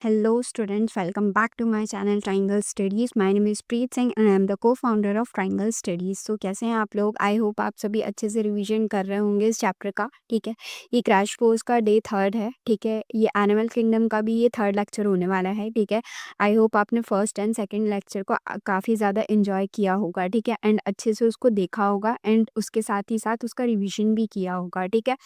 Hello students, welcome back to my channel Triangle Studies. My name is Preet Singh and I am the co-founder of Triangle Studies. तो कैसे हैं आप लोग? I hope आप सभी अच्छे से रिवीजन कर रहे होंगे इस चैप्टर का। ठीक है, ये क्रैश कोर्स का डे 3 है। ठीक है, ये एनिमल किंगडम का भी ये 3rd लेक्चर होने वाला है। ठीक है, आई होप आपने फर्स्ट एंड सेकंड लेक्चर को काफ़ी ज़्यादा इन्जॉय किया होगा। ठीक है, एंड अच्छे से उसको देखा होगा एंड उसके साथ ही साथ उसका रिविजन भी किया होगा। ठीक है,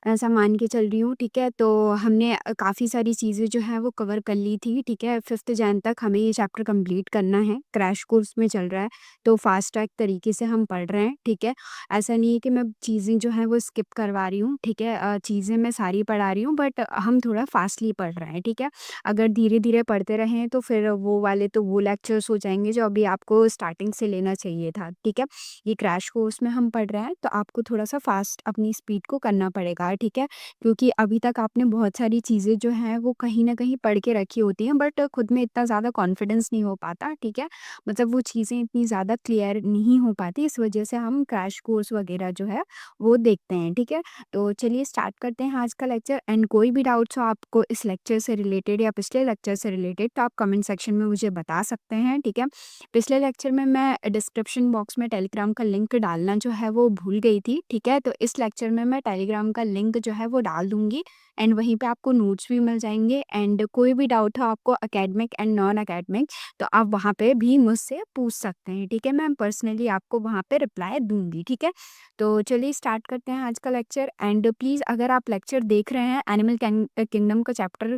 ऐसा मान के चल रही हूँ। ठीक है, तो हमने काफ़ी सारी चीज़ें जो हैं वो कवर कर ली थी। ठीक है, 5th जैन तक हमें ये चैप्टर कंप्लीट करना है। क्रैश कोर्स में चल रहा है तो फास्ट ट्रैक तरीके से हम पढ़ रहे हैं। ठीक है, ऐसा नहीं है कि मैं चीज़ें जो हैं वो स्किप करवा रही हूँ। ठीक है, चीज़ें मैं सारी पढ़ा रही हूँ बट हम थोड़ा फास्टली पढ़ रहे हैं। ठीक है, अगर धीरे धीरे पढ़ते रहें तो फिर वो वाले तो वो लेक्चर्स हो जाएंगे जो अभी आपको स्टार्टिंग से लेना चाहिए था। ठीक है, ये क्रैश कोर्स में हम पढ़ रहे हैं तो आपको थोड़ा सा फास्ट अपनी स्पीड को करना पड़ेगा। ठीक है, क्योंकि अभी तक आपने बहुत सारी चीज़ें जो हैं वो कहीं न कहीं पढ़ के रखी होती हैं बट खुद में इतना ज़्यादा कॉन्फिडेंस नहीं हो पाता। ठीक है, मतलब वो चीज़ें इतनी ज़्यादा क्लियर नहीं हो पाती, इस वजह से हम क्रैश कोर्स वगैरह जो है वो देखते हैं। ठीक है, तो चलिए स्टार्ट करते हैं आज का लेक्चर। एंड कोई भी डाउट्स हो आपको इस लेक्चर से रिलेटेड या पिछले लेक्चर से रिलेटेड तो आप कमेंट सेक्शन में मुझे बता सकते हैं। ठीक है, पिछले लेक्चर में मैं डिस्क्रिप्शन बॉक्स में टेलीग्राम का लिंक डालना जो है वो भूल गई थी। ठीक है, तो इस लेक्चर में मैं टेलीग्राम का लिंक जो है वो डाल दूँगी एंड वहीं पे आपको नोट्स भी मिल जाएँगे एंड कोई भी डाउट हो आपको एकेडमिक एंड नॉन एकेडमिक तो आप वहाँ पे भी मुझसे पूछ सकते हैं। ठीक है, मैं पर्सनली आपको वहाँ पे रिप्लाई दूँगी। ठीक है, तो चलिए स्टार्ट करते हैं आज का लेक्चर। एंड प्लीज़ अगर आप लेक्चर देख रहे हैं एनिमल किंगडम का चैप्टर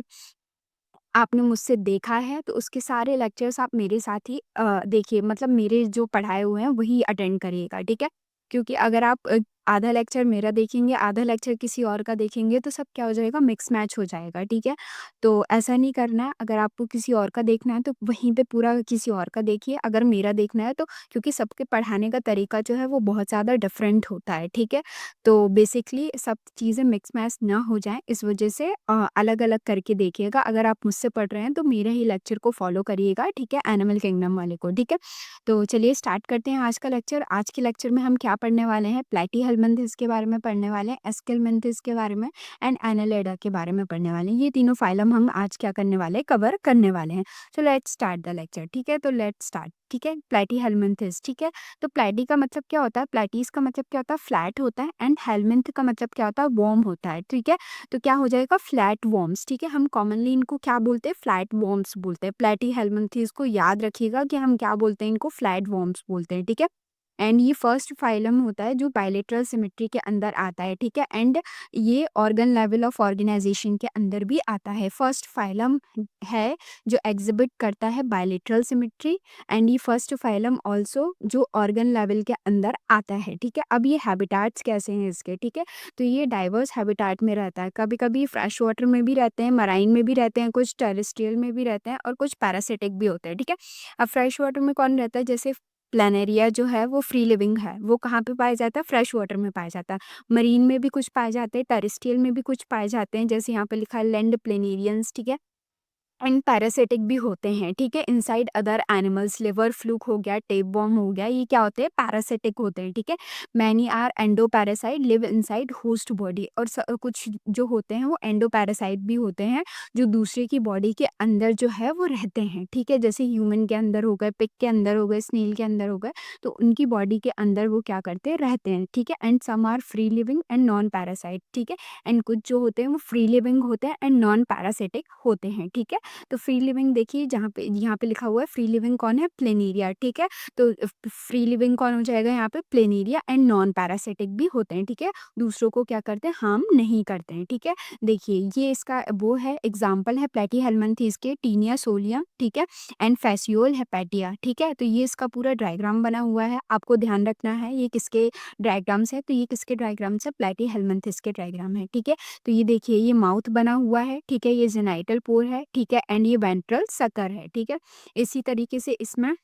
आपने मुझसे देखा है तो उसके सारे लेक्चर्स आप मेरे साथ ही देखिए, मतलब मेरे जो पढ़ाए हुए हैं वही अटेंड करिएगा। ठीक है, क्योंकि अगर आप आधा लेक्चर मेरा देखेंगे, आधा लेक्चर किसी और का देखेंगे तो सब क्या हो जाएगा, मिक्स मैच हो जाएगा। ठीक है, तो ऐसा नहीं करना है। अगर आपको किसी और का देखना है तो वहीं पे पूरा किसी और का देखिए, अगर मेरा देखना है तो क्योंकि सबके पढ़ाने का तरीका जो है वो बहुत ज़्यादा डिफरेंट होता है। ठीक है, तो बेसिकली सब चीज़ें मिक्स मैच ना हो जाएँ इस वजह से अलग-अलग करके देखिएगा। अगर आप मुझसे पढ़ रहे हैं तो मेरे ही लेक्चर को फ़ॉलो करिएगा। ठीक है, एनिमल किंगडम वाले को। ठीक है, तो चलिए स्टार्ट करते हैं आज का लेक्चर। आज के लेक्चर में हम क्या पढ़ने वाले हैं, प्लैटीहेल्मिन्थेस के बारे में पढ़ने वाले हैं, एस्केलमेंथिस के बारे में एंड एनालिडा के बारे में पढ़ने वाले हैं। ये तीनों फाइलम हम आज क्या करने वाले हैं, कवर करने वाले हैं। So let's start the lecture. ठीक है, तो लेट्स स्टार्ट। ठीक है, प्लैटीहेल्मिन्थेस। ठीक है, तो प्लैटी का मतलब क्या होता है, प्लैटीज का मतलब क्या होता है, फ्लैट होता है एंड हेलमिंथ का मतलब क्या होता है, वार्म होता है। ठीक है, तो क्या हो जाएगा, फ्लैट वॉर्म्स। ठीक है, हम कॉमनली इनको क्या बोलते हैं, फ्लैट वॉर्म्स बोलते हैं। प्लैटी हेलमिंथेस को याद रखिएगा कि हम क्या बोलते हैं, इनको फ्लैट वॉर्म्स बोलते हैं। ठीक है, एंड ये फर्स्ट फाइलम होता है जो बायलेटरल सिमेट्री के अंदर आता है। ठीक है, एंड ये ऑर्गन लेवल ऑफ ऑर्गेनाइजेशन के अंदर भी आता है। फर्स्ट फाइलम है जो एग्जिबिट करता है बायलेटरल सिमेट्री एंड ये फर्स्ट फाइलम ऑल्सो जो ऑर्गन लेवल के अंदर आता है। ठीक है, अब ये हैबिटाट्स कैसे हैं इसके, ठीक है, तो ये डाइवर्स हैबिटाट में रहता है। कभी कभी फ्रेश वाटर में भी रहते हैं, मराइन में भी रहते हैं, कुछ टेरेस्ट्रियल में भी रहते हैं और कुछ पैरासिटिक भी होते हैं। ठीक है, अब फ्रेश वाटर में कौन रहता है, जैसे प्लानेरिया जो है वो फ्री लिविंग है, वो कहाँ पे पाया जाता है, फ्रेश वाटर में पाया जाता है। मरीन में भी कुछ पाए जाते हैं, टेरेस्ट्रियल में भी कुछ पाए जाते हैं, जैसे यहाँ पे लिखा है लैंड प्लेनेरियंस। ठीक है, एंड पैरासिटिक भी होते हैं। ठीक है, inside other animals, liver fluke हो गया, टेपवर्म हो गया, ये क्या होते हैं, पैरासिटिक होते हैं। ठीक है, many are endoparasite, live inside host body, और कुछ जो होते हैं वो एंडो पैरासाइट भी होते हैं जो दूसरे की बॉडी के अंदर जो है वो रहते हैं। ठीक है, जैसे ह्यूमन के अंदर हो गए, पिग के अंदर हो गए, स्नेल के अंदर हो गए, तो उनकी बॉडी के अंदर वो क्या करते हैं, रहते हैं। ठीक है, and some are free living and non parasite. ठीक है, एंड कुछ जो होते हैं वो फ्री लिविंग होते हैं एंड नॉन पैरासिटिक होते हैं। ठीक है, तो फ्री लिविंग देखिए, जहाँ पे यहाँ पे लिखा हुआ है फ्री लिविंग कौन है, प्लेनेरिया। ठीक है, तो फ्री लिविंग कौन हो जाएगा यहाँ पे, प्लेनेरिया, एंड नॉन पैरासिटिक भी होते हैं। ठीक है, दूसरों को क्या करते हैं, हार्म नहीं करते हैं। ठीक है, देखिए ये इसका वो है एग्जाम्पल है प्लैटीहेल्मिन्थेस के, टीनिया सोलियम। ठीक है, एंड फैसियोल हेपेटिया। ठीक है, तो ये इसका पूरा डायग्राम बना हुआ है, आपको ध्यान रखना है ये किसके डायग्राम्स है, तो ये किसके डायग्राम्स है, प्लैटीहेल्मिन्थेस के डायग्राम है। ठीक है, तो ये देखिए ये माउथ बना हुआ है। ठीक है, ये जेनाइटल पोर है। ठीक है, एंड ये वेंट्रल सकर है। ठीक है, इसी तरीके से इसमें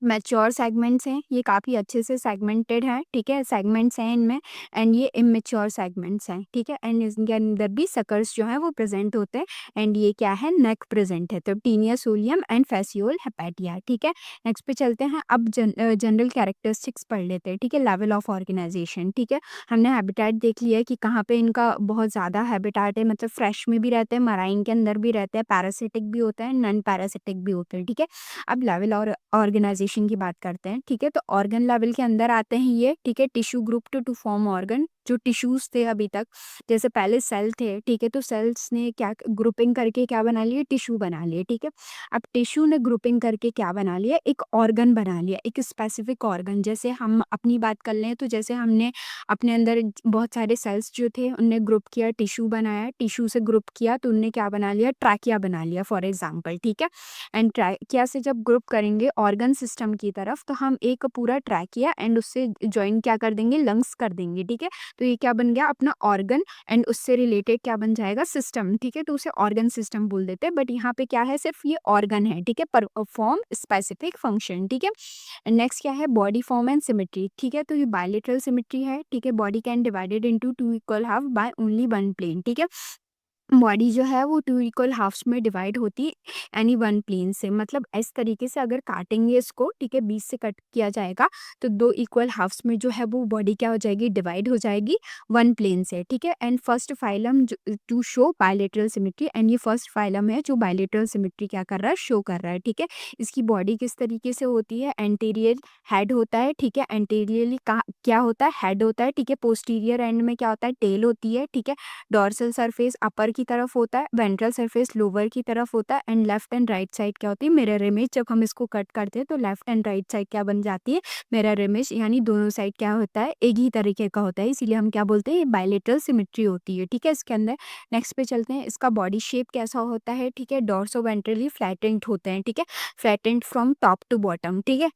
मैच्योर सेगमेंट्स हैं, ये काफ़ी अच्छे से सेगमेंटेड हैं, ठीक है, सेगमेंट्स हैं इनमें। एंड ये इमेच्योर सेगमेंट्स हैं, ठीक है। एंड इनके अंदर भी सकर्स जो हैं वो प्रेजेंट होते हैं। एंड ये क्या है, नेक प्रेजेंट है, तो टीनिया सोलियम एंड फेसियोल हेपेटिया, ठीक है। नेक्स्ट पे चलते हैं, अब जनरल कैरेक्टरिस्टिक्स पढ़ लेते हैं, ठीक है। लेवल ऑफ ऑर्गेनाइजेशन, ठीक है। हमने हैबिटेट देख लिया है कि कहाँ पे इनका बहुत ज़्यादा हैबिटेट है, मतलब फ्रेश में भी रहते हैं, मराइन के अंदर भी रहते हैं, पैरासिटिक भी होते हैं, नॉन पैरासिटिक भी होते हैं, ठीक है। अब लेवल और ऑर्गेनाइजेशन की बात करते हैं, ठीक है। तो ऑर्गन लेवल के अंदर आते हैं ये, ठीक है। Tissue group to form organ, जो टिश्यूज थे अभी तक, जैसे पहले सेल थे, ठीक है, तो सेल्स ने क्या ग्रुपिंग करके क्या बना लिए, टिश्यू बना लिए, ठीक है। अब टिश्यू ने ग्रुपिंग करके क्या बना लिया, एक ऑर्गन बना लिया, एक स्पेसिफिक ऑर्गन। जैसे हम अपनी बात कर लें तो जैसे हमने अपने अंदर बहुत सारे सेल्स जो थे उनने ग्रुप किया, टिश्यू बनाया, टिश्यू से ग्रुप किया तो उनने क्या बना लिया, ट्रैकिया बना लिया फॉर एग्जाम्पल, ठीक है। एंड ट्रैकिया से जब ग्रुप करेंगे ऑर्गन सिस्टम की तरफ, तो हम एक पूरा ट्रैकिया एंड उससे ज्वाइन क्या कर देंगे, लंग्स कर देंगे, ठीक है। तो ये क्या बन गया, अपना ऑर्गन एंड उससे रिलेटेड क्या बन जाएगा, सिस्टम, ठीक है। तो उसे ऑर्गन सिस्टम बोल देते हैं, बट यहाँ पे क्या है, सिर्फ ये ऑर्गन है, ठीक है, पर फॉर्म स्पेसिफिक फंक्शन, ठीक है। नेक्स्ट क्या है, बॉडी फॉर्म एंड सिमेट्री, ठीक है। तो ये बायलेटरल सिमेट्री है, ठीक है। Body can divided into two equal half by only one plane, ठीक है। बॉडी जो है वो टू इक्वल हाफ्स में डिवाइड होती है एनी वन प्लेन से, मतलब इस तरीके से अगर काटेंगे इसको, ठीक है, बीच से कट किया जाएगा तो दो इक्वल हाफ्स में जो है वो बॉडी क्या हो जाएगी, डिवाइड हो जाएगी वन प्लेन से, ठीक है। And first phylum to show bilateral symmetry, and ये फर्स्ट फाइलम है जो बायलेटरल सिमेट्री क्या कर रहा है, शो कर रहा है, ठीक है। इसकी बॉडी किस तरीके से होती है, एंटीरियर हेड होता है, ठीक है। एंटीरियरली क्या होता है, हेड होता है, ठीक है। पोस्टीरियर एंड में क्या होता है, टेल होती है, ठीक है। डॉर्सल सरफेस अपर की तरफ होता है, वेंट्रल सरफेस लोअर की तरफ होता है। And left and right side क्या होती है, मिरर इमेज। जब हम इसको कट करते हैं तो लेफ्ट एंड राइट साइड क्या बन जाती है, मिरर इमेज, यानी दोनों साइड क्या होता है, एक ही तरीके का होता है, इसीलिए हम क्या बोलते हैं, ये बायलेटरल सिमेट्री होती है, ठीक है, इसके अंदर। नेक्स्ट पे चलते हैं, इसका बॉडी शेप कैसा होता है, ठीक है। डॉर्सो वेंट्रली फ्लैटेंड होते हैं, ठीक है, flattened from top to bottom, ठीक है।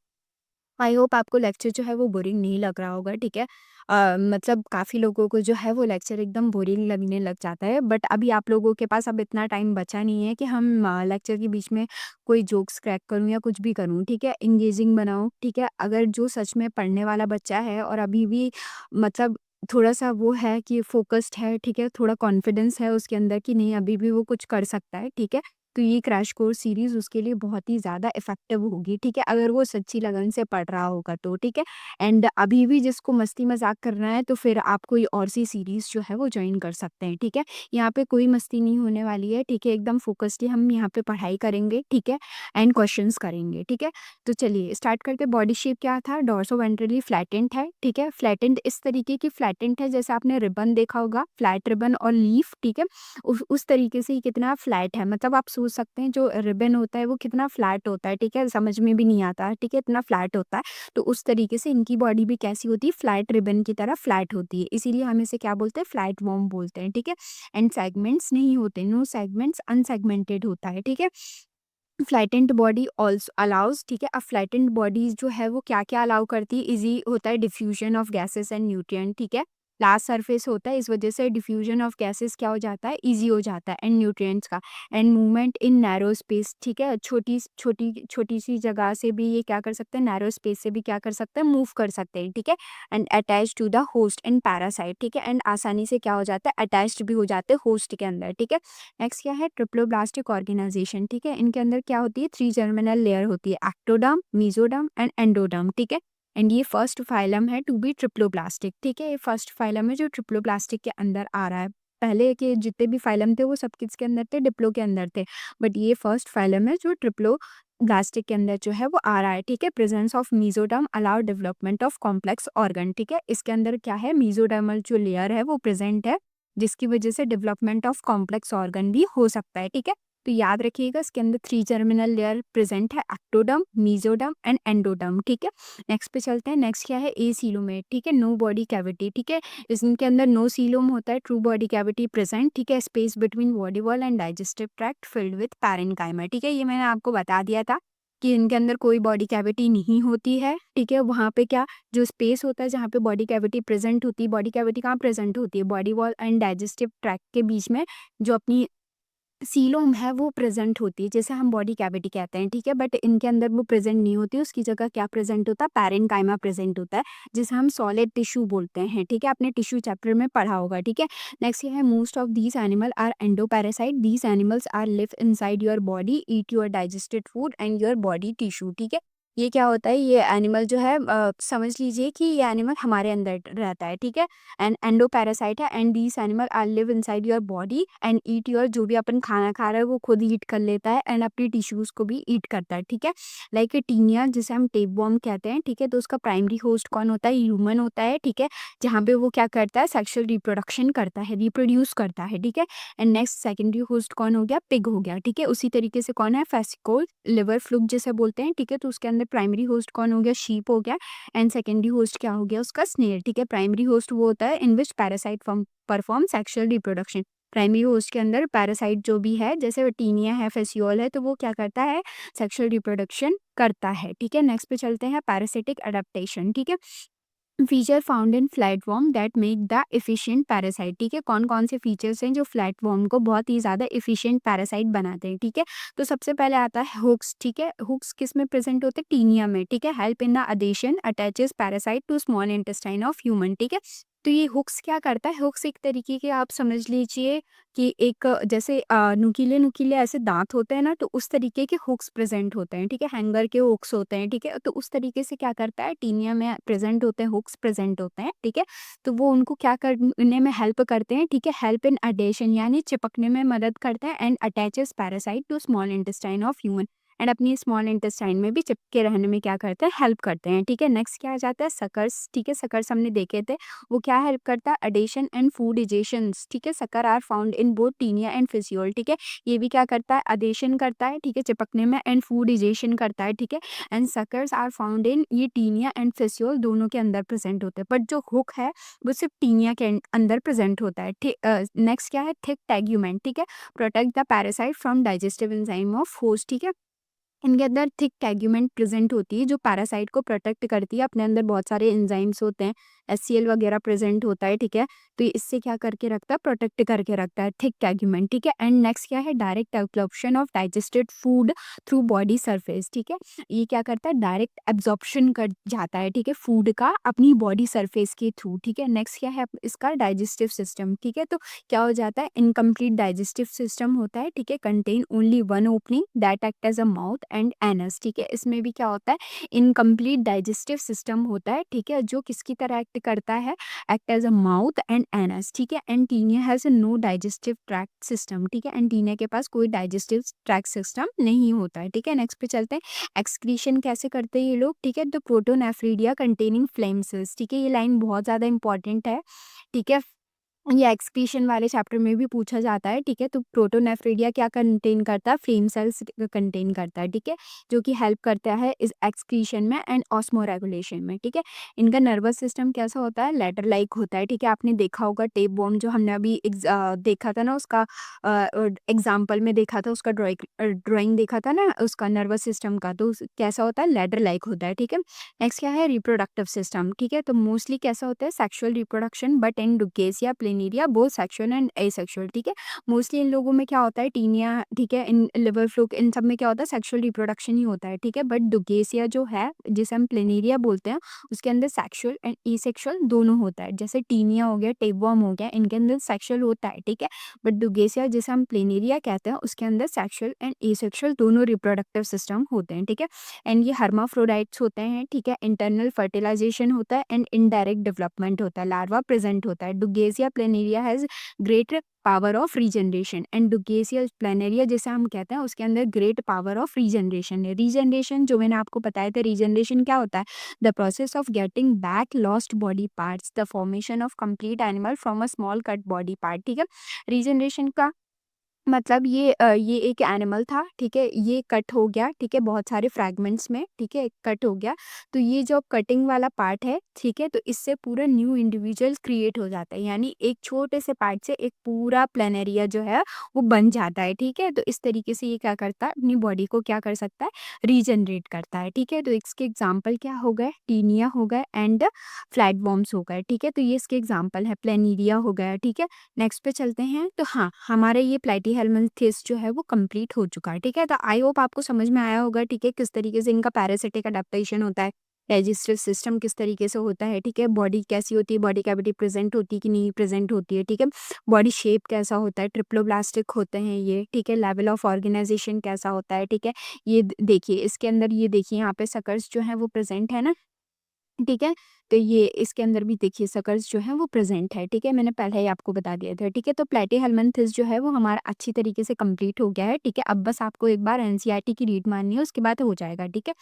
आई होप आपको लेक्चर जो है वो बोरिंग नहीं लग रहा होगा, ठीक है। मतलब काफ़ी लोगों को जो है वो लेक्चर एकदम बोरिंग लगने लग जाता है, बट अभी आप लोगों के पास अब इतना टाइम बचा नहीं है कि हम लेक्चर के बीच में कोई जोक्स क्रैक करूँ या कुछ भी करूँ, ठीक है। इंगेजिंग बनाओ, ठीक है। अगर जो सच में पढ़ने वाला बच्चा है और अभी भी मतलब थोड़ा-सा वो है कि फ़ोकस्ड है, ठीक है, थोड़ा कॉन्फिडेंस है उसके अंदर कि नहीं अभी भी वो कुछ कर सकता है, ठीक है। तो ये क्रैश कोर्स सीरीज़ उसके लिए बहुत ही ज़्यादा इफ़ेक्टिव होगी, ठीक है, अगर वो सच्ची लगन से पढ़ रहा होगा तो, ठीक है। एंड अभी भी जिसको मस्ती-मज़ाक करना है तो फिर आप कोई और सी सीरीज़ जो है वो जॉइन कर सकते हैं, ठीक है। यहाँ पे कोई मस्ती नहीं होने वाली है, ठीक है, एकदम फ़ोकस्ड हम यहाँ पे पढ़ाई करेंगे, ठीक है, एंड क्वेश्चंस करेंगे, ठीक है। तो चलिए स्टार्ट करते हैं। बॉडी शेप क्या था, डॉर्सोवेंट्रली फ्लैटेंड है, ठीक है। फ्लैटेंड इस तरीके की फ्लैटेंड है जैसे आपने रिबन देखा होगा, फ्लैट रिबन और लीफ, ठीक है। उस तरीके से ये कितना फ्लैट है, मतलब आप सोच सकते हैं जो रिबन होता है वो कितना फ्लैट होता है, ठीक है, समझ में भी नहीं आता, ठीक है, इतना फ्लैट होता है। तो उस तरीके से इनकी बॉडी भी कैसी होती है, फ्लैट रिबन की तरह फ्लैट होती है, इसीलिए हम इसे क्या बोलते हैं, फ्लैट वॉर्म बोलते हैं, ठीक है। एंड सेगमेंट्स नहीं होते, नो सेगमेंट्स, अनसेगमेंटेड होता है, ठीक है। फ्लैटेंड बॉडी ऑल्सो अलाउज, ठीक है। अब फ्लैटेंड बॉडीज जो है वो क्या क्या अलाउ करती है, इजी होता है diffusion of gases and nutrient, ठीक है। लास्ट सरफेस होता है, इस वजह से डिफ्यूजन ऑफ गैसेस क्या हो जाता है, इजी हो जाता है, एंड न्यूट्रिएंट्स का। And movement in narrow space, ठीक है, छोटी छोटी छोटी सी जगह से भी ये क्या कर सकते हैं, नैरो स्पेस से भी क्या कर सकते हैं, मूव कर सकते हैं, ठीक है। And attach to the host and parasite, ठीक है। एंड आसानी से क्या हो जाता है, अटैच्ड भी हो जाते हैं होस्ट के अंदर, ठीक है। नेक्स्ट क्या है, ट्रिप्लोब्लास्टिक ऑर्गेनाइजेशन, ठीक है। इनके अंदर क्या होती है, थ्री जर्मिनल लेयर होती है, एक्टोडर्म, मेसोडर्म एंड एंडोडर्म, ठीक है। एंड ये फर्स्ट फाइलम है टू बी ट्रिप्लोब्लास्टिक, ठीक है, ये फर्स्ट फाइलम है जो ट्रिप्लोब्लास्टिक के अंदर आ रहा है। पहले के जितने भी फाइलम थे वो सब किसके अंदर थे, डिप्लो के अंदर थे, बट ये फर्स्ट फाइलम है जो ट्रिप्लो ब्लास्टिक के अंदर जो है वो आ रहा है, ठीक है। Presence of mesoderm allow development of complex organ, ठीक है। इसके अंदर क्या है, मीजोडर्मल जो लेयर है वो प्रेजेंट है, जिसकी वजह से डेवलपमेंट ऑफ कॉम्प्लेक्स ऑर्गन भी हो सकता है, ठीक है। तो याद रखिएगा इसके अंदर थ्री जर्मिनल लेयर प्रेजेंट है, एक्टोडर्म, मेसोडर्म एंड एंडोडर्म, ठीक है। नेक्स्ट पे चलते हैं। नेक्स्ट क्या है, ए सीलोमेट, ठीक है, नो बॉडी कैविटी, ठीक है। इसके अंदर नो सीलोम होता है, ट्रू बॉडी कैविटी प्रेजेंट, ठीक है। Space between body wall and digestive tract filled with parenchyma, ठीक है। ये मैंने आपको बता दिया था कि इनके अंदर कोई बॉडी कैविटी नहीं होती है, ठीक है। वहाँ पे क्या, जो स्पेस होता है जहाँ पे बॉडी कैविटी प्रेजेंट होती है, बॉडी कैविटी कहाँ प्रेजेंट होती है, body wall and digestive tract के बीच में, जो अपनी सीलोम है वो प्रेज़ेंट होती है, जैसे हम बॉडी कैविटी कहते हैं, ठीक है? बट इनके अंदर वो प्रेज़ेंट नहीं होती, उसकी जगह क्या प्रेज़ेंट होता है, पैरेन्काइमा प्रेज़ेंट होता है, जिसे हम सॉलिड टिश्यू बोलते हैं, ठीक है? आपने टिश्यू चैप्टर में पढ़ा होगा, ठीक है? नेक्स्ट ये है most of these animal are endoparasite, these animals are live inside your body, eat your digested food and your body tissue, ठीक है? ये क्या होता है, ये एनिमल जो है समझ लीजिए कि ये एनिमल हमारे अंदर रहता है, ठीक है? एंड एंडोपैरासाइट है and these animal are live inside your body and eat your, जो भी अपन खाना खा रहे हैं वो खुद ईट कर लेता है एंड अपनी टिश्यूज को भी ईट करता है, ठीक है? लाइक टीनिया जिसे हम टेपवर्म कहते हैं, ठीक है? तो उसका प्राइमरी होस्ट कौन होता है, ह्यूमन होता है, ठीक है? जहाँ पे वो क्या करता है, सेक्सुअल रिप्रोडक्शन करता है, रिप्रोड्यूस करता है, ठीक है? एंड नेक्स्ट सेकेंडरी होस्ट कौन हो गया, पिग हो गया, ठीक है? उसी तरीके से कौन है, फेसिकोल लिवर फ्लूक जिसे बोलते हैं, ठीक है? तो उसके अंदर प्राइमरी होस्ट कौन हो गया, शीप हो गया एंड सेकेंडरी होस्ट क्या हो गया उसका, स्नेल, ठीक है? प्राइमरी होस्ट वो होता है in which parasite form perform sexual reproduction. Primary host के अंदर पैरासाइट जो भी है, जैसे टीनिया है, फेसियोल है, तो वो क्या करता है, सेक्सुअल रिप्रोडक्शन करता है, ठीक है? नेक्स्ट पे चलते हैं, पैरासिटिक अडेप्टेशन, ठीक है? Feature found in flatworm that make the efficient parasite, ठीक है? कौन कौन से फीचर्स हैं जो फ्लैटवर्म को बहुत ही ज़्यादा एफिशिएंट पैरासाइट बनाते हैं, ठीक है? तो सबसे पहले आता है हुक्स, ठीक है? हुक्स किस में प्रेजेंट होते हैं, टीनिया में, ठीक है? Help in the adhesion attaches parasite to small intestine of human, ठीक है? तो ये हुक्स क्या करता है, हुक्स एक तरीके के आप समझ लीजिए कि एक जैसे नुकीले नुकीले ऐसे दांत होते हैं ना, तो उस तरीके के हुक्स प्रेजेंट होते हैं, ठीक है? हैंगर के हुक्स होते हैं, ठीक है? तो उस तरीके से क्या करता है, टीनिया में प्रेजेंट होते हैं, हुक्स प्रेजेंट होते हैं, ठीक है? तो वो उनको क्या करने में हेल्प करते हैं, ठीक है? हेल्प इन अडेशन यानी चिपकने में मदद करते हैं and attaches parasite to small intestine of human and अपनी स्मॉल इंटेस्टाइन में भी चिपके रहने में क्या करते हैं, हेल्प करते हैं, ठीक है? नेक्स्ट क्या आ जाता है, सकर्स, ठीक है? सकर्स हमने देखे थे, वो क्या हेल्प करता है, अडेशन एंड फूड इजेशंस, ठीक है? Sucker are found in both Taenia and Fasciola, ठीक है? ये भी क्या करता है, अडेशन करता है, ठीक है? चिपकने में एंड फूड इजेशन करता है, ठीक है? And suckers are found in, ये टीनिया एंड फिजियोल दोनों के अंदर प्रेजेंट होते हैं, बट जो हुक है वो सिर्फ टीनिया के अंदर प्रेजेंट होता है, ठीक? नेक्स्ट क्या है, थिक टेग्यूमेंट, ठीक है? Protect the parasite from digestive enzyme of host, ठीक है? इनके अंदर थिक टेग्यूमेंट प्रेजेंट होती है जो पैरासाइट को प्रोटेक्ट करती है, अपने अंदर बहुत सारे एंजाइम्स होते हैं, एचसीएल वगैरह प्रेजेंट होता है, ठीक है? तो ये इससे क्या करके रखता है, प्रोटेक्ट करके रखता है, थिक टेग्यूमेंट, ठीक है? एंड नेक्स्ट क्या है, direct absorption of digested food through body surface, ठीक है? ये क्या करता है, डायरेक्ट एब्जॉर्प्शन कर जाता है, ठीक है, फूड का अपनी बॉडी सरफेस के थ्रू, ठीक है? नेक्स्ट क्या है इसका, डाइजेस्टिव सिस्टम, ठीक है? तो क्या हो जाता है, इनकम्प्लीट डाइजेस्टिव सिस्टम होता है, ठीक है? Contain only one opening that act as a mouth and anus, ठीक है? इसमें भी क्या होता है, इनकम्प्लीट डाइजेस्टिव सिस्टम होता है, ठीक है? जो किसकी तरह एक्ट करता है, act as a mouth and anus, ठीक है? And Taenia has no digestive tract system, ठीक है? एंड टीनिया के पास कोई डाइजेस्टिव ट्रैक्ट सिस्टम नहीं होता है, ठीक है? नेक्स्ट पे चलते हैं, एक्सक्रीशन कैसे करते हैं ये लोग, ठीक है? तो प्रोटोनेफ्रीडिया कंटेनिंग फ्लेम सेल्स, ठीक है? ये लाइन बहुत ज़्यादा इंपॉर्टेंट है, ठीक है? ये एक्सक्रीशन वाले चैप्टर में भी पूछा जाता है, ठीक है? तो प्रोटोनेफ्रिडिया क्या कंटेन करता है, फ्लेम सेल्स कंटेन करता है, ठीक है? जो कि हेल्प करता है इस एक्सक्रीशन में एंड ऑस्मोरेगुलेशन में, ठीक है? इनका नर्वस सिस्टम कैसा होता है, लेटर लाइक होता है, ठीक है? आपने देखा होगा टेप वर्म जो हमने अभी देखा था ना, उसका एग्जाम्पल में देखा था, उसका ड्राइंग देखा था ना उसका नर्वस सिस्टम का, तो कैसा होता है, लेटर लाइक होता है, ठीक है? नेक्स्ट क्या है, रिप्रोडक्टिव सिस्टम, ठीक है? तो मोस्टली कैसा होता है, sexual reproduction, but in Dugesia planaria both sexual and asexual, ठीक है? मोस्टली इन लोगों में क्या होता है, टीनिया, ठीक है, इन लिवर फ्लूक, इन सब में क्या होता है, सेक्सुअल रिप्रोडक्शन ही होता है, ठीक है? बट डुकेसिया जो है जिसे हम प्लेनेरिया बोलते हैं, उसके अंदर सेक्सुअल एंड एसेक्सुअल दोनों होता है, जैसे टीनिया हो गया, टेपवर्म हो गया, इनके अंदर सेक्सुअल होता है, ठीक है? बट डुगेसिया जिसे हम प्लेनेरिया कहते हैं, उसके अंदर सेक्सुअल एंड एसेक्सुअल दोनों रिप्रोडक्टिव सिस्टम होते हैं, ठीक है? एंड ये हर्माफ्रोडाइट्स होते हैं, ठीक है? इंटरनल फर्टिलाइजेशन होता है एंड इनडायरेक्ट डेवलपमेंट होता है, लार्वा प्रेजेंट होता है। Dugesia planaria has great power of regeneration and Dugesia planaria जैसे हम कहते हैं उसके अंदर ग्रेट पावर ऑफ रीजनरेशन है। रीजनरेशन जो मैंने आपको बताया था, रीजनरेशन क्या होता है, the process of getting back lost body parts, the formation of complete animal from a small cut body part, ठीक है? रीजनरेशन का मतलब ये एक एनिमल था, ठीक है? ये कट हो गया, ठीक है? बहुत सारे फ्रैगमेंट्स में, ठीक है? कट हो गया, तो ये जो कटिंग वाला पार्ट है, ठीक है? तो इससे पूरा न्यू इंडिविजुअल क्रिएट हो जाता है, यानी एक छोटे से पार्ट से एक पूरा प्लेनेरिया जो है वो बन जाता है, ठीक है? तो इस तरीके से ये क्या करता है, अपनी बॉडी को क्या कर सकता है, रीजनरेट करता है, ठीक है? तो इसके एग्जाम्पल क्या हो गए, टीनिया हो गए एंड फ्लैटवर्म्स हो गए, ठीक है? तो ये इसके एग्जाम्पल है, प्लेनेरिया हो गया, ठीक है? नेक्स्ट पे चलते हैं, तो हाँ, हमारे ये प्लेटीहेल्मिन्थेस जो है वो कंप्लीट हो चुका है, ठीक है। तो आई होप आपको समझ में आया होगा, ठीक है, किस तरीके से इनका पैरासिटिक अडेप्टेशन होता है, डाइजेस्टिव सिस्टम किस तरीके से होता है, ठीक है, बॉडी कैसी होती है, बॉडी कैविटी प्रेजेंट होती है कि नहीं प्रेजेंट होती है, ठीक है, बॉडी शेप कैसा होता है, ट्रिप्लोब्लास्टिक होते हैं ये, ठीक है, लेवल ऑफ ऑर्गेनाइजेशन कैसा होता है, ठीक है। ये देखिए इसके अंदर, ये देखिए यहाँ पे सकर्स जो है वो प्रेजेंट है ना, ठीक है। तो ये इसके अंदर भी देखिए सकर्स जो है वो प्रेजेंट है, ठीक है, मैंने पहले ही आपको बता दिया था, ठीक है। तो प्लेटीहेल्मिन्थेस जो है वो हमारा अच्छी तरीके से कंप्लीट हो गया है, ठीक है। अब बस आपको एक बार एनसीईआरटी की रीड मारनी है, उसके बाद हो जाएगा, ठीक है।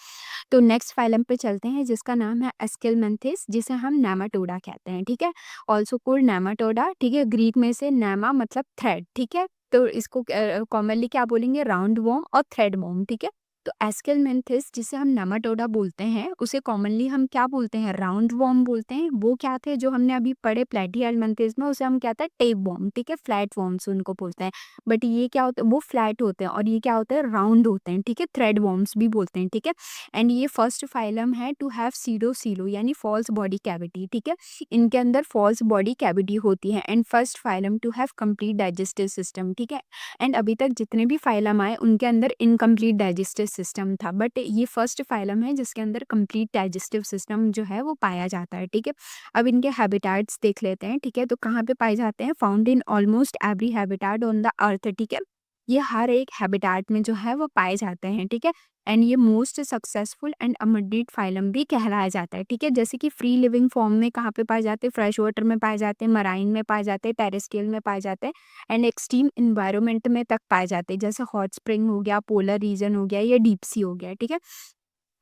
तो नेक्स्ट फाइलम पे चलते हैं जिसका नाम है एस्केलमेंथिस, जिसे हम नेमाटोडा कहते हैं, ठीक है, ऑल्सो कॉल्ड नेमाटोडा, ठीक है। ग्रीक में से नेमा मतलब थ्रेड, ठीक है। तो इसको कॉमनली क्या बोलेंगे, राउंड वॉर्म और थ्रेड वॉर्म, ठीक है। तो एस्केलमेंथिस जिसे हम नेमाटोडा बोलते हैं, उसे कॉमनली हम क्या बोलते हैं, राउंड वॉर्म बोलते हैं। वो क्या थे जो हमने अभी पढ़े प्लेटीहेल्मिन्थेस में, उसे हम क्या था, टेप वॉर्म, ठीक है, फ्लैट वॉर्म्स उनको बोलते हैं। बट ये क्या होता है, वो फ्लैट होते हैं और ये क्या होते हैं, राउंड होते हैं, ठीक है, थ्रेड वॉर्म्स भी बोलते हैं, ठीक है। एंड ये फर्स्ट फाइलम है टू हैव सीडो सीलो यानी फॉल्स बॉडी कैविटी, ठीक है। इनके अंदर फॉल्स बॉडी कैविटी होती है। And first phylum to have complete digestive system, ठीक है। एंड अभी तक जितने भी फाइलम आए उनके अंदर इनकम्प्लीट डाइजेस्टिव सिस्टम था, बट ये फर्स्ट फाइलम है जिसके अंदर कंप्लीट डाइजेस्टिव सिस्टम जो है वो पाया जाता है, ठीक है। अब इनके हैबिटाट्स देख लेते हैं, ठीक है। तो कहाँ पे पाए जाते हैं, found in almost every habitat on the earth, ठीक है। ये हर एक हैबिटाट में जो है वो पाए जाते हैं, ठीक है। एंड ये मोस्ट सक्सेसफुल एंड अमंडिट फाइलम भी कहलाया जाता है, ठीक है। जैसे कि फ्री लिविंग फॉर्म में कहाँ पे पाए जाते हैं, फ्रेश वाटर में पाए जाते हैं, मराइन में पाए जाते हैं, टेरेस्ट्रियल में पाए जाते हैं, एंड एक्सट्रीम इन्वायरमेंट में तक पाए जाते हैं, जैसे हॉट स्प्रिंग हो गया, पोलर रीजन हो गया या डीप सी हो गया, ठीक है।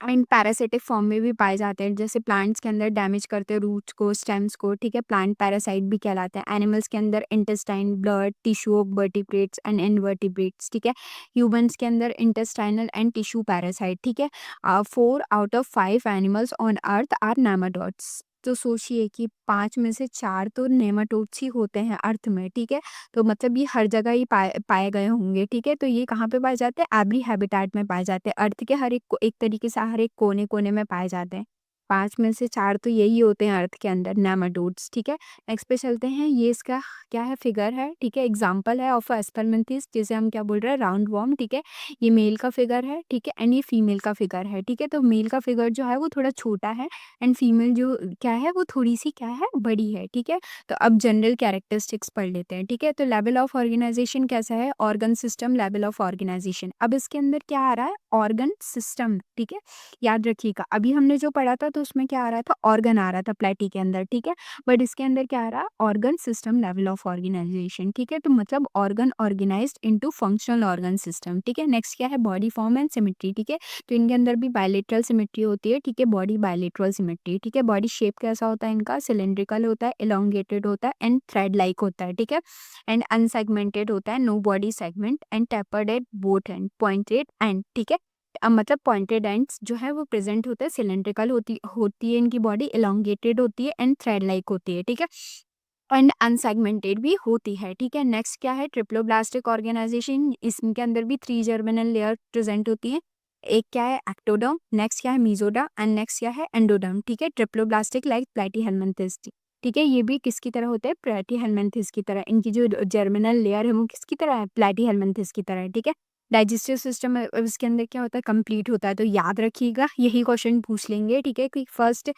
एंड पैरासिटिक फॉर्म में भी पाए जाते हैं, जैसे प्लांट्स के अंदर डैमेज करते हैं रूट्स को, स्टेम्स को, ठीक है, प्लांट पैरासाइट भी कहलाते हैं। एनिमल्स के अंदर intestine, blood, tissue of vertebrates and invertebrates, ठीक है। ह्यूमंस के अंदर इंटेस्टाइनल एंड टिश्यू पैरासाइट, ठीक है। 4 out of 5 animals on earth are nematodes. तो सोचिए कि 5 में से 4 तो नेमाटोड्स ही होते हैं अर्थ में, ठीक है। तो मतलब ये हर जगह ही पाए पाए गए होंगे, ठीक है। तो ये कहाँ पे पाए जाते हैं, एवरी हैबिटेट में पाए जाते हैं, अर्थ के हर एक तरीके से हर एक कोने कोने में पाए जाते हैं। 5 में से 4 तो यही होते हैं अर्थ के अंदर, नेमाटोड्स, ठीक है। नेक्स्ट पे चलते हैं, ये इसका क्या है, फिगर है, ठीक है, एग्जाम्पल है ऑफ एस्पेलमेंथिस, जिसे हम क्या बोल रहे हैं, राउंड वॉर्म, ठीक है। ये मेल का फिगर है, ठीक है, एंड ये फीमेल का फिगर है, ठीक है। तो मेल का फिगर जो है वो थोड़ा छोटा है, एंड फीमेल जो क्या है वो थोड़ी सी क्या है, बड़ी है, ठीक है। तो अब जनरल कैरेक्टरिस्टिक्स पढ़ लेते हैं, ठीक है। तो लेवल ऑफ ऑर्गेनाइजेशन कैसा है, organ system level of organization. अब इसके अंदर क्या आ रहा है, ऑर्गन सिस्टम, ठीक है। याद रखिएगा, अभी हमने जो पढ़ा था तो उसमें क्या आ रहा था, ऑर्गन आ रहा था प्लेटी के अंदर, ठीक है। बट इसके अंदर क्या आ रहा है, organ system level of organization, ठीक है। तो मतलब organ organized into functional organ system, ठीक है। नेक्स्ट क्या है, बॉडी फॉर्म एंड सिमेट्री, ठीक है। तो इनके अंदर भी बायलेटरल सिमेट्री होती है, ठीक है, बॉडी बायलेटरल सिमेट्री, ठीक है। बॉडी शेप कैसा होता है इनका, सिलेंड्रिकल होता है, एलोंगेटेड होता है एंड थ्रेड लाइक होता है, ठीक है। एंड अनसेगमेंटेड होता है, no body segment and tapered at both end, pointed end, ठीक है। मतलब पॉइंटेड एंड्स जो है वो प्रेजेंट होता है, सिलेंड्रिकल होती होती है इनकी बॉडी, एलोंगेटेड होती है एंड थ्रेड लाइक होती है, ठीक है। एंड अनसेगमेंटेड भी होती है, ठीक है। नेक्स्ट क्या है, ट्रिप्लोब्लास्टिक ऑर्गेनाइजेशन, इसके अंदर भी 3 जर्मिनल लेयर प्रेजेंट होती है। एक क्या है, एक्टोडर्म, नेक्स्ट क्या है, मीजोडर्म एंड नेक्स्ट क्या है, एंडोडर्म, ठीक है। ट्रिप्लोब्लास्टिक लाइक प्लेटीहेल्मिन्थेस, ठीक है। ये भी किसकी तरह होते हैं, प्लेटीहेल्मिन्थेस की तरह। इनकी जो जर्मिनल लेयर है वो किसकी तरह है, प्लेटीहेल्मिन्थेस की तरह है, ठीक है। डाइजेस्टिव सिस्टम इसके अंदर क्या होता है, कंप्लीट होता है। तो याद रखिएगा, यही क्वेश्चन पूछ लेंगे, ठीक है, कि फर्स्ट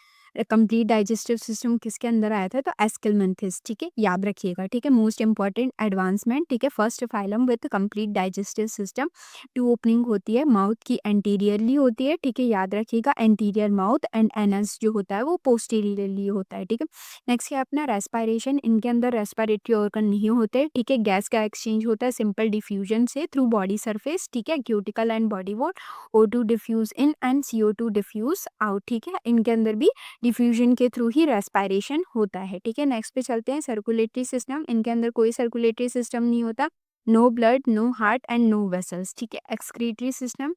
कंप्लीट डाइजेस्टिव सिस्टम किसके अंदर आया था, तो एस्केलमेंथिस, ठीक है, याद रखिएगा, ठीक है। मोस्ट इंपॉर्टेंट एडवांसमेंट, ठीक है, first phylum with complete digestive system. 2 opening होती है, माउथ की एंटीरियरली होती है, ठीक है, याद रखिएगा, एंटीरियर माउथ एंड एनस जो होता है वो पोस्टीरियरली होता है, ठीक है। नेक्स्ट है अपना रेस्पिरेशन, इनके अंदर रेस्पिरेटरी ऑर्गन नहीं होते, ठीक है। गैस का एक्सचेंज होता है सिंपल डिफ्यूजन से थ्रू बॉडी सरफेस, ठीक है, cuticle and body wall, O2 diffuse in and CO2 diffuse out, ठीक है। इनके अंदर भी डिफ्यूजन के थ्रू ही रेस्पिरेशन होता है, ठीक है। नेक्स्ट पे चलते हैं, सर्कुलेटरी सिस्टम, इनके अंदर कोई सर्कुलेटरी सिस्टम नहीं होता, no blood, no heart and no vessels, ठीक है। एक्सक्रीटरी सिस्टम,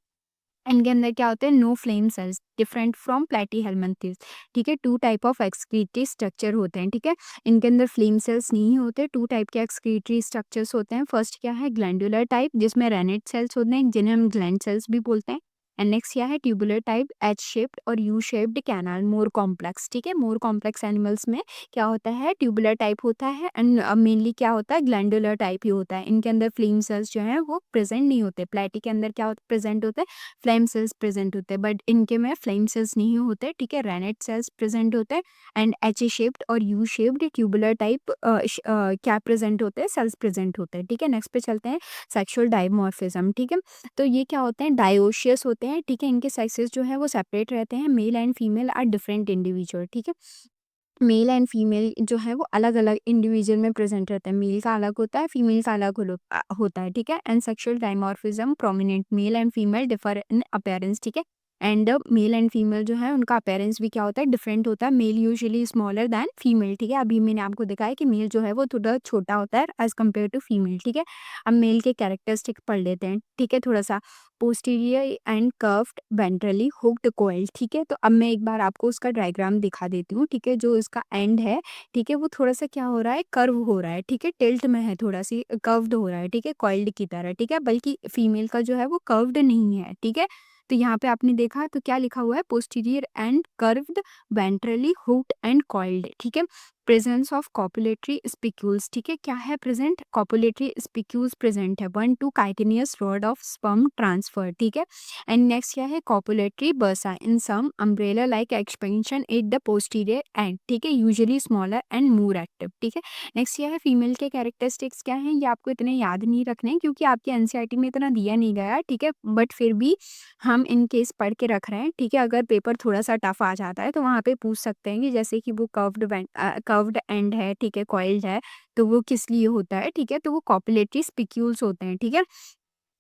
इनके अंदर क्या होते हैं, no flame cells, different from Platyhelminthes, ठीक है। 2 टाइप ऑफ एक्सक्रीटरी स्ट्रक्चर होते हैं, ठीक है। इनके अंदर फ्लेम सेल्स नहीं होते, 2 टाइप के एक्सक्रीटरी स्ट्रक्चर्स होते हैं। फर्स्ट क्या है, ग्लैंडुलर टाइप, जिसमें रेनेट सेल्स होते हैं, जिन्हें हम ग्लैंड सेल्स भी बोलते हैं। एंड नेक्स्ट क्या है ट्यूबुलर टाइप, एच शेप्ड और U shaped canal, more complex, ठीक है। मोर कॉम्प्लेक्स एनिमल्स में क्या होता है ट्यूबुलर टाइप होता है एंड मेनली क्या होता है ग्लैंडुलर टाइप ही होता है। इनके अंदर फ्लेम सेल्स जो है वो प्रेजेंट नहीं होते। प्लेटी के अंदर क्या प्रेजेंट होते हैं फ्लेम सेल्स प्रेजेंट होते हैं, बट इनके में फ्लेम सेल्स नहीं होते, ठीक है। रेनेट सेल्स प्रेजेंट होते हैं एंड एच शेप्ड और यू शेप्ड ट्यूबुलर टाइप क्या प्रेजेंट होते हैं सेल्स प्रेजेंट होते हैं, ठीक है। नेक्स्ट पे चलते हैं सेक्सुअल डायमॉर्फिज्म, ठीक है। तो ये क्या होते हैं डायोशियस होते हैं, ठीक है। इनके सेक्सेस जो है वो सेपरेट रहते हैं, male and female are different individual, ठीक है। मेल एंड फीमेल जो है वो अलग अलग इंडिविजुअल में प्रेजेंट रहता है। मेल का अलग होता है, फीमेल का अलग होता है, ठीक है। And sexual dimorphism prominent, mail and female differ in appearance, ठीक है। एंड मेल एंड फीमेल जो है उनका अपीयरेंस भी क्या होता है डिफरेंट होता है। Male usually smaller than female, ठीक है। अभी मैंने आपको दिखाया कि मेल जो है वो थोड़ा छोटा होता है एज कम्पेयर टू फीमेल, ठीक है। अब मेल के कैरेक्टरिस्टिक पढ़ लेते हैं, ठीक है। थोड़ा सा posterior and curved ventrally hooked coil, ठीक है। तो अब मैं एक बार आपको उसका डायग्राम दिखा देती हूँ, ठीक है। जो इसका एंड है, ठीक है, वो थोड़ा सा क्या हो रहा है कर्व हो रहा है, ठीक है। टिल्ट में है, थोड़ा सी कर्व्ड हो रहा है, ठीक है, कॉइल्ड की तरह, ठीक है। बल्कि फीमेल का जो है वो कर्व्ड नहीं है, ठीक है। तो यहाँ पे आपने देखा तो क्या लिखा हुआ है posterior and curved ventrally hooked and coiled, ठीक है। प्रेजेंस ऑफ कॉपुलेटरी स्पिक्यूल्स, ठीक है। क्या है प्रेजेंट कॉपुलेटरी स्पिक्यूल्स प्रेजेंट है, 1 to chitinous rod of sperm transfer, ठीक है। एंड नेक्स्ट क्या है copulatory bursa in some umbrella like expansion at the posterior end, ठीक है, usually smaller and more active, ठीक है। नेक्स्ट क्या है फीमेल के कैरेक्टरिस्टिक्स क्या है, ये आपको इतने याद नहीं रखने हैं क्योंकि आपके एनसीईआरटी में इतना दिया नहीं गया, ठीक है। बट फिर भी हम इन केस पढ़ के रख रहे हैं, ठीक है। अगर पेपर थोड़ा सा टफ आ जाता है तो वहाँ पे पूछ सकते हैं कि जैसे कि वो कर्व्ड एंड है, ठीक है, कॉइल्ड है, तो वो किस लिए होता है, ठीक है। तो वो कॉपुलेटरी स्पिक्यूल्स होते हैं, ठीक है।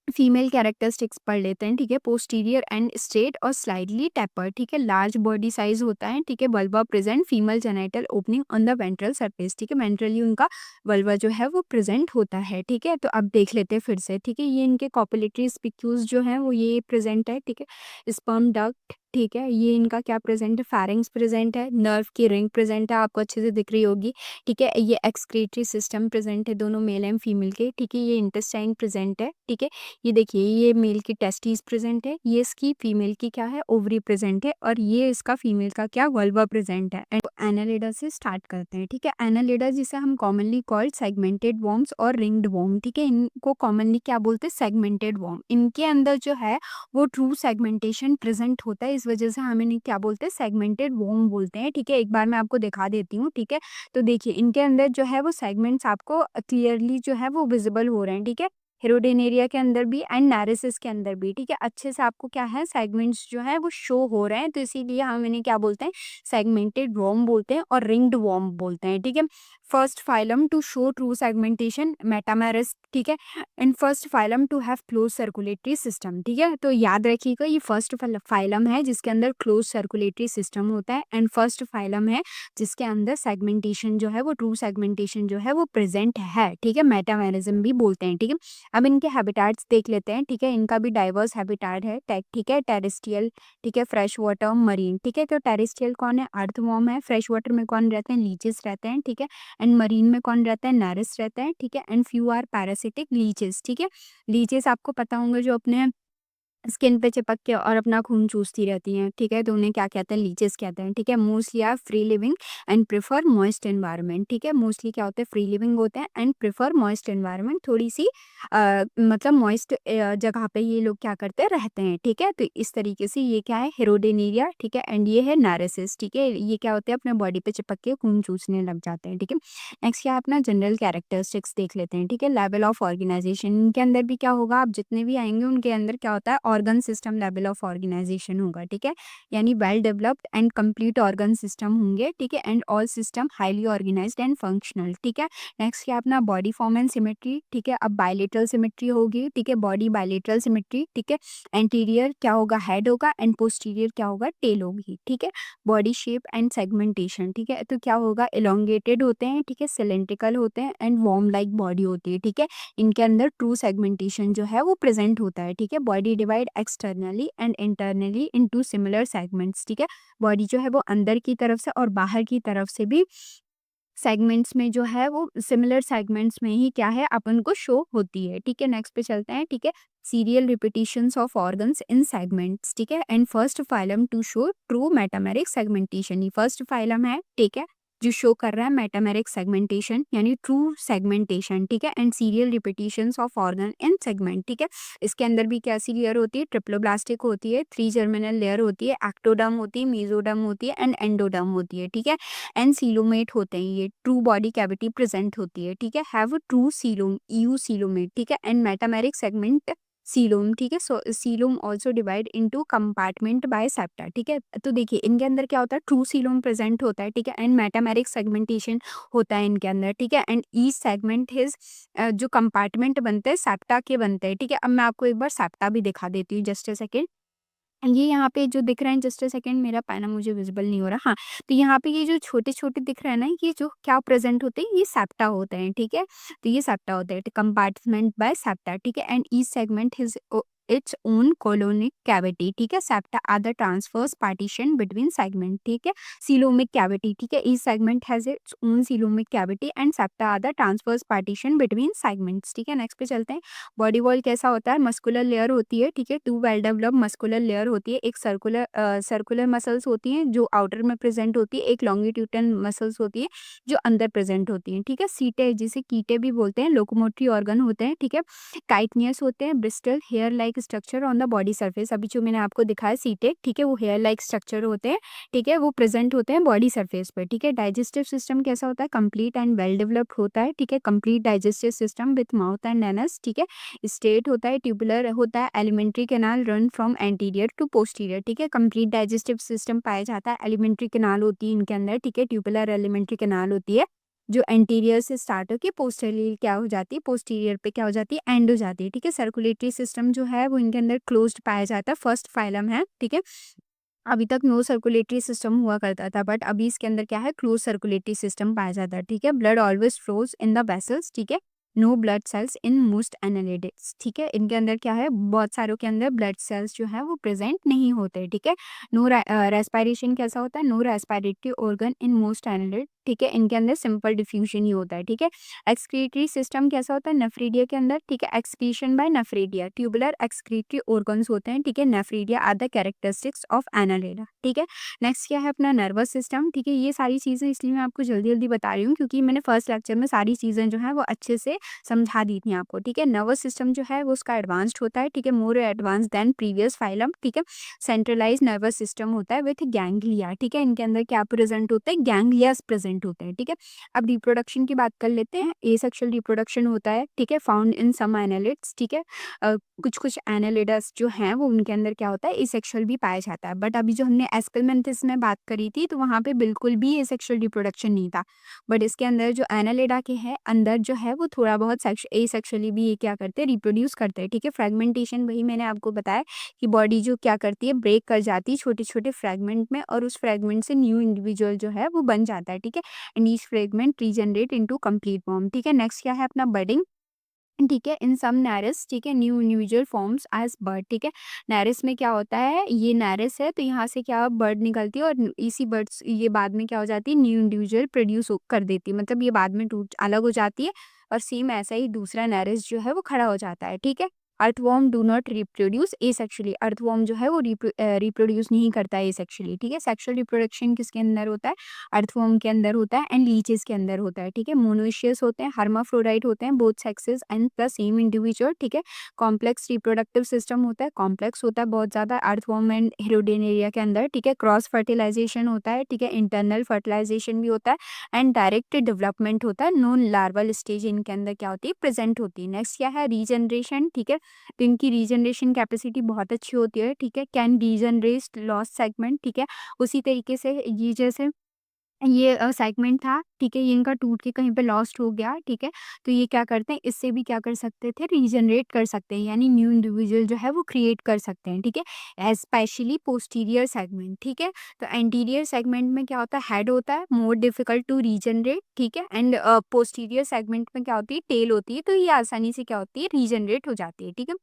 फीमेल कैरेक्टरिस्टिक्स पढ़ लेते हैं, ठीक है। पोस्टीरियर एंड स्ट्रेट और स्लाइडली टेपर, ठीक है। लार्ज बॉडी साइज होता है, ठीक है। Vulva present, female genital opening on the ventral surface, ठीक है। वेंट्रली उनका वल्वा जो है वो प्रेजेंट होता है, ठीक है। तो अब देख लेते हैं फिर से, ठीक है। ये इनके कॉपुलेटरी स्पिक्यूल्स जो है वो ये प्रेजेंट है, ठीक है। स्पर्म डक्ट, ठीक है, ये इनका क्या प्रेजेंट है फैरिंग्स प्रेजेंट है, नर्व की रिंग प्रेजेंट है, आपको अच्छे से दिख रही होगी, ठीक है। ये एक्सक्रीटरी सिस्टम प्रेजेंट है दोनों मेल एंड फीमेल के, ठीक है। ये इंटेस्टाइन प्रेजेंट है, ठीक है। ये देखिए ये मेल की टेस्टिस प्रेजेंट है, ये इसकी फीमेल की क्या है ओवरी प्रेजेंट है, और ये इसका फीमेल का क्या वल्वा प्रेजेंट है। एंड एनालिडा से स्टार्ट करते हैं, ठीक है। एनालिडा जिसे हम कॉमनली कॉल्ड सेगमेंटेड वॉर्म्स और रिंग्ड वॉर्म, ठीक है। इनको कॉमनली क्या बोलते हैं सेगमेंटेड वॉर्म। इनके अंदर जो है वो ट्रू सेगमेंटेशन प्रेजेंट होता है, इस वजह से हम इन्हें क्या बोलते हैं सेगमेंटेड वॉर्म बोलते हैं, ठीक है। एक बार मैं आपको दिखा देती हूँ, ठीक है। तो देखिए इनके अंदर जो है वो सेगमेंट्स आपको क्लियरली जो है वो विजिबल हो रहे हैं, ठीक है। हेरोडेनेरिया के अंदर भी एंड नारेसिस के अंदर भी, ठीक है। अच्छे से आपको क्या है सेगमेंट्स जो है वो शो हो रहे हैं, तो इसीलिए हम इन्हें क्या बोलते हैं सेगमेंटेड वॉर्म बोलते हैं और रिंग्ड वॉर्म बोलते हैं, ठीक है। First phylum to show true segmentation metamerism, ठीक है। And first phylum to have close circulatory system, ठीक है। तो याद रखिएगा ये फर्स्ट फाइलम है जिसके अंदर क्लोज सर्कुलेटरी सिस्टम होता है, एंड फर्स्ट फाइलम है जिसके अंदर सेगमेंटेशन जो है वो ट्रू सेगमेंटेशन जो है वो प्रेजेंट है, ठीक है। मेटामेरिज्म भी बोलते हैं, ठीक है। अब इनके हैबिटाट्स देख लेते हैं, ठीक है। इनका भी डाइवर्स हैबिटाट है, ठीक है। टेरेस्ट्रियल, ठीक है, फ्रेश वाटर, मरीन, ठीक है। तो टेरेस्ट्रियल कौन है अर्थवॉर्म है, फ्रेश वाटर में कौन रहते हैं लीचेस रहते हैं, ठीक है। एंड मरीन में कौन रहता है नारिस रहता है, ठीक है। And few are parasitic leeches, ठीक है। लीचेस आपको पता होंगे जो अपने स्किन पे चिपक के और अपना खून चूसती रहती हैं, ठीक है। तो उन्हें क्या कहते हैं लीचेस कहते हैं, ठीक है। Mostly are free living and prefer moist environment, ठीक है। मोस्टली क्या होते हैं फ्री लिविंग होते हैं एंड प्रेफर मॉइस्ट एनवायरनमेंट, थोड़ी सी मतलब मॉइस्ट जगह पे ये लोग क्या करते हैं रहते हैं, ठीक है। तो इस तरीके से ये क्या है हेरोडेनेरिया, ठीक है। एंड ये है नारेसिस, ठीक है। ये क्या होते हैं अपने बॉडी पे चिपक के खून चूसने लग जाते हैं, ठीक है। नेक्स्ट क्या है अपना जनरल कैरेक्टरिस्टिक्स देख लेते हैं, ठीक है। लेवल ऑफ ऑर्गेनाइजेशन इनके अंदर भी क्या होगा, आप जितने भी आएंगे उनके अंदर क्या होता है organ system level of organization होगा, ठीक है। यानी well developed and complete organ system होंगे, ठीक है। And all system highly organized and functional, ठीक है। नेक्स्ट क्या अपना बॉडी फॉर्म एंड सिमेट्री, ठीक है। अब बायलेटरल सिमेट्री होगी, ठीक है। बॉडी बायलेटरल सिमेट्री, ठीक है। एंटीरियर क्या होगा हेड होगा एंड पोस्टीरियर क्या होगा टेल होगी, ठीक है। बॉडी शेप एंड सेगमेंटेशन, ठीक है। तो क्या होगा इलोंगेटेड होते हैं, ठीक है, सिलेंड्रिकल होते हैं एंड वॉर्म लाइक बॉडी होती है, ठीक है। इनके अंदर ट्रू सेगमेंटेशन जो है वो प्रेजेंट होता है, ठीक है। Body divide externally and internally into similar segments, ठीक है। बॉडी जो है वो अंदर की तरफ से और बाहर की तरफ से भी सेगमेंट्स में जो है वो सिमिलर सेगमेंट्स में ही क्या है अपन को शो होती है, ठीक है। नेक्स्ट पे चलते हैं, ठीक है। Serial repetitions of organs in segments, ठीक है। And first phylum to show true metameric segmentation, ये फर्स्ट फाइलम है, ठीक है, जो शो कर रहा है मेटामेरिक सेगमेंटेशन यानी ट्रू सेगमेंटेशन, ठीक है। And serial repetitions of organ in segment, ठीक है। इसके अंदर भी कैसी लेयर होती है, ट्रिप्लोब्लास्टिक होती है, 3 जर्मिनल लेयर होती है, एक्टोडर्म होती है, मेसोडर्म होती है एंड एंडोडर्म होती है, ठीक है। एंड सीलोमेट होते हैं, ये ट्रू बॉडी कैविटी प्रेजेंट होती है, ठीक है। Have true coelom, eucoelomate, ठीक है। एंड मेटामेरिक सेगमेंट सीलोम, ठीक है। So coelom also divide into compartment by septa, ठीक है। तो देखिए इनके अंदर क्या होता है, ट्रू सीलोम प्रेजेंट होता है, ठीक है। एंड मेटामेरिक सेगमेंटेशन होता है इनके अंदर, ठीक है। एंड ईच सेगमेंट हिज जो कंपार्टमेंट बनते हैं सेप्टा के बनते हैं, ठीक है। अब मैं आपको एक बार सेप्टा भी दिखा देती हूँ, जस्ट अ सेकेंड। ये यहाँ पे जो दिख रहा है, जस्ट अ सेकंड, मेरा पैना मुझे विजिबल नहीं हो रहा, हाँ। तो यहाँ पे ये जो छोटे-छोटे दिख रहा है ना, ये जो क्या प्रेज़ेंट होते हैं, ये सेप्टा होते हैं, ठीक है। तो ये सेप्टा होते हैं, कंपार्टमेंट बाय सेप्टा, ठीक है। And each segment his its own coelomic cavity, ठीक है। Septa are the transverse partition between segment, ठीक है। सीलोमिक कैविटी, ठीक है। Each segment has its own coelomic cavity and septa are the transverse partition between segments, ठीक है। Next पे चलते हैं। बॉडी वॉल कैसा होता है, मस्कुलर लेयर होती है, ठीक है। 2 वेल डेवलप्ड मस्कुलर लेयर होती है, एक सर्कुलर मसल्स होती हैं जो आउटर में प्रेजेंट होती है, एक लॉन्गिट्यूडनल मसल्स होती है जो अंदर प्रेजेंट होती हैं, ठीक है। सीटे, जिसे कीटे भी बोलते हैं, लोकोमोटरी ऑर्गन होते हैं, ठीक है। काइटनियस होते हैं, bristle hair like structure on the body surface, अभी जो मैंने आपको दिखाया सीटे, ठीक है, वो हेयर लाइक स्ट्रक्चर होते हैं, ठीक है, वो प्रेजेंट होते हैं बॉडी सरफेस पर, ठीक है। डाइजेस्टिव सिस्टम कैसा होता है, कंप्लीट एंड वेल डेवलप्ड होता है, ठीक है। Complete digestive system with mouth and anus, ठीक है। स्टेट होता है, ट्यूबुलर होता है, alimentary canal run from anterior to posterior, ठीक है। कंप्लीट डाइजेस्टिव सिस्टम पाया जाता है, एलिमेंट्री कैनाल होती है इनके अंदर, ठीक है। ट्यूबुलर एलिमेंट्री कैनाल होती है जो एंटीरियर से स्टार्ट होकर पोस्टीरियर क्या हो जाती है, पोस्टीरियर पे क्या हो जाती है, एंड हो जाती है, ठीक है। सर्कुलेटरी सिस्टम जो है वो इनके अंदर क्लोज्ड पाया जाता है, फर्स्ट फाइलम है, ठीक है। अभी तक नो सर्कुलेटरी सिस्टम हुआ करता था, बट अभी इसके अंदर क्या है, क्लोज सर्कुलेटरी सिस्टम पाया जाता है, ठीक है। Blood always flows in the vessels, ठीक है। No blood cells in most annelids, ठीक है। इनके अंदर क्या है, बहुत सारों के अंदर ब्लड सेल्स जो है वो प्रेजेंट नहीं होते, ठीक है। नो रेस्पिरेशन कैसा होता है, no respiratory organ in most annelid, ठीक है। इनके अंदर सिंपल डिफ्यूजन ही होता है, ठीक है। एक्सक्रीटरी सिस्टम कैसा होता है, नेफ्रीडिया के अंदर, ठीक है। Excretion by nephridia, tubular excretory organs होते हैं, ठीक है। Nephridia are the characteristics of Annelida, ठीक है। नेक्स्ट क्या है अपना नर्वस सिस्टम, ठीक है। ये सारी चीज़ें इसलिए मैं आपको जल्दी जल्दी बता रही हूँ क्योंकि मैंने फर्स्ट लेक्चर में सारी चीज़ें जो है वो अच्छे से समझा दी थी आपको, ठीक है। नर्वस सिस्टम जो है वो उसका एडवांस्ड होता है, ठीक है, more advance than previous phylum, ठीक है। सेंट्रलाइज नर्वस सिस्टम होता है विथ गैंग्लिया, ठीक है। इनके अंदर क्या प्रेजेंट होता है, गैंग्लियास प्रेजेंट होते हैं, ठीक है। अब रिप्रोडक्शन की बात कर लेते हैं। एसेक्सुअल रिप्रोडक्शन होता है, ठीक है, फाउंड इन सम एनालिड्स, ठीक है। कुछ कुछ एनालिडस जो हैं वो उनके अंदर क्या होता है, एसेक्सुअल भी पाया जाता है, बट अभी जो हमने एस्केलमेंथिस में बात करी थी तो वहाँ पे बिल्कुल भी एसेक्सुअल रिप्रोडक्शन नहीं था, बट इसके अंदर जो एनालिडा के है अंदर जो है वो थोड़ा बहुत एसेक्सुअली भी ये क्या करते हैं, रिप्रोड्यूस करते हैं, ठीक है। फ्रेगमेंटेशन वही मैंने आपको बताया कि बॉडी जो क्या करती है, ब्रेक कर जाती है छोटे छोटे फ्रेगमेंट में और उस फ्रेगमेंट से न्यू इंडिविजुअल जो है वो बन जाता है, ठीक है। And each fragment regenerate into complete form, ठीक है। नेक्स्ट क्या है अपना बडिंग, ठीक है। इन सम नैरिस, ठीक है, new individual forms as bud, ठीक है। नैरिस में क्या होता है, ये नैरिस है तो यहाँ से क्या बर्ड निकलती है और इसी बर्ड्स ये बाद में क्या हो जाती है, न्यू इंडिविजुअल प्रोड्यूस कर देती है, मतलब ये बाद में टूट अलग हो जाती है और सेम ऐसा ही दूसरा नैरिस जो है वो खड़ा हो जाता है, ठीक है। Earthworm do not reproduce asexually, earthworm जो है वो रिप्रोड्यूस नहीं करता है एसेक्सुअली, ठीक है। सेक्सुअल रिप्रोडक्शन किसके अंदर होता है, अर्थवॉर्म के अंदर होता है एंड लीचेस के अंदर होता है, ठीक है। मोनोइशियस होते हैं, हर्माफ्रोडाइट होते हैं, both sexes and the same individual, ठीक है। कॉम्प्लेक्स रिप्रोडक्टिव सिस्टम होता है, कॉम्प्लेक्स होता है बहुत ज़्यादा अर्थवॉर्म एंड हेरोडेनेरिया के अंदर, ठीक है। क्रॉस फर्टिलाइजेशन होता है, ठीक है, इंटरनल फर्टिलाइजेशन भी होता है एंड डायरेक्ट डेवलपमेंट होता है, नॉन लार्वल स्टेज इनके अंदर क्या होती है, प्रेजेंट होती है। नेक्स्ट क्या है, रीजनरेशन, ठीक है। तो इनकी रीजनरेशन कैपेसिटी बहुत अच्छी होती है, ठीक है। कैन रीजनरेट लॉस्ट सेगमेंट, ठीक है। उसी तरीके से ये जैसे ये सेगमेंट था, ठीक है, ये इनका टूट के कहीं पे लॉस्ट हो गया, ठीक है। तो ये क्या करते हैं, इससे भी क्या कर सकते थे, रीजनरेट कर सकते हैं, यानी न्यू इंडिविजुअल जो है वो क्रिएट कर सकते हैं, ठीक है। स्पेशली पोस्टीरियर सेगमेंट, ठीक है। तो एंटीरियर सेगमेंट में क्या होता है, हेड होता है, मोर डिफिकल्ट टू रीजनरेट, ठीक है। एंड पोस्टीरियर सेगमेंट में क्या होती है, टेल होती है, तो ये आसानी से क्या होती है, रीजनरेट हो जाती है, ठीक है।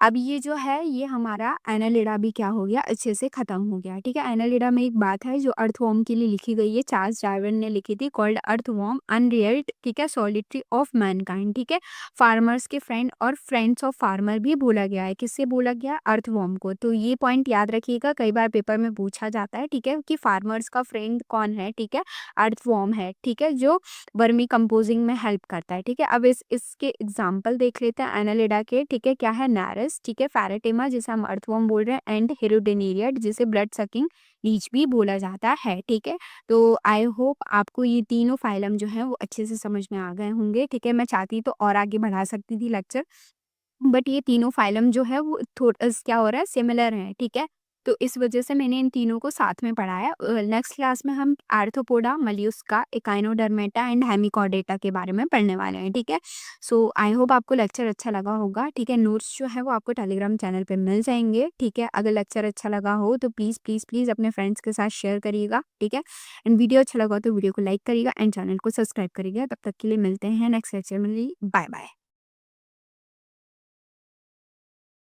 अब ये जो है ये हमारा एनालिडा भी क्या हो गया अच्छे से खत्म हो गया, ठीक है। एनालिडा में एक बात है जो अर्थवॉर्म के लिए लिखी गई है, चार्ल्स डार्विन ने लिखी थी, कॉल्ड अर्थवॉर्म अनरियल्ड, ठीक है, सॉलिटरी ऑफ मैनकाइंड, ठीक है। फार्मर्स के फ्रेंड और फ्रेंड्स ऑफ फार्मर भी बोला गया है, किससे बोला गया, अर्थवॉर्म को। तो ये पॉइंट याद रखिएगा, कई बार पेपर में पूछा जाता है, ठीक है, कि फार्मर्स का फ्रेंड कौन है, ठीक है, अर्थवॉर्म है, ठीक है, जो वर्मी कंपोजिंग में हेल्प करता है, ठीक है। अब इसके एग्जाम्पल देख लेते हैं एनालिडा के, ठीक है। क्या है, नारस, ठीक है, फेरेटिमा जिसे हम अर्थवॉर्म बोल रहे हैं, एंड हेरोडेनेरिया जिसे ब्लड सकिंग लीच भी बोला जाता है, ठीक है। तो आई होप आपको ये तीनों फाइलम जो है वो अच्छे से समझ में आ गए होंगे, ठीक है। मैं चाहती तो और आगे बढ़ा सकती थी लेक्चर, बट ये तीनों फाइलम जो है वो थोड़ा क्या हो रहा है, सिमिलर है, ठीक है। तो इस वजह से मैंने इन तीनों को साथ में पढ़ाया। नेक्स्ट क्लास में हम आर्थ्रोपोडा, मलियुस्का, एकाइनोडर्मेटा एंड हेमिकॉर्डेटा के बारे में पढ़ने वाले हैं, ठीक है। सो आई होप आपको लेक्चर अच्छा लगा होगा, ठीक है। नोट्स जो है वो आपको टेलीग्राम चैनल पे मिल जाएंगे, ठीक है। अगर लेक्चर अच्छा लगा हो तो प्लीज़ प्लीज़ प्लीज़ अपने फ्रेंड्स के साथ शेयर करिएगा, ठीक है। एंड वीडियो अच्छा लगा हो तो वीडियो को लाइक करिएगा एंड चैनल को सब्सक्राइब करिएगा। तब तक के लिए मिलते हैं नेक्स्ट लेक्चर में। Bye bye.